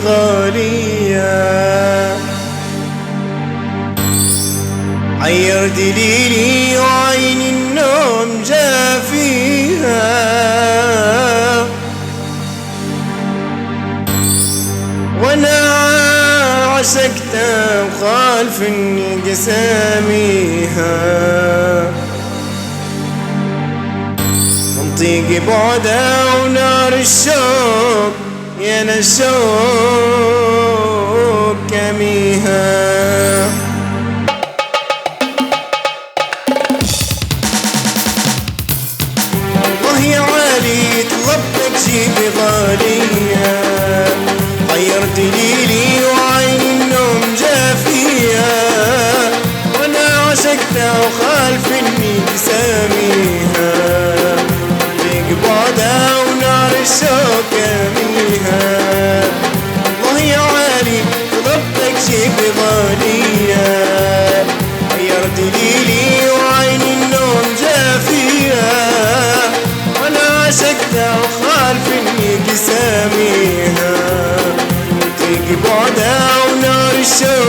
غالية. عير دليلي وعين النوم جافيها، وانا عشقتها وخالفني قساميها. منطيق بعدها ونار الشوق يا للشوق كميها. والله يا عالي طلبتك جيبي غالية. غير دليلي وعين النوم جافية، وانا عشقتها وخالفني قساميها. ضيق بعدها ونار الشوق كميها. والله يا عالي طلبتك جيبي غالية. غير دليلي وعين النوم جافية، وانا عشقتها وخالفني قساميها. ضيق بعدها ونار الشوق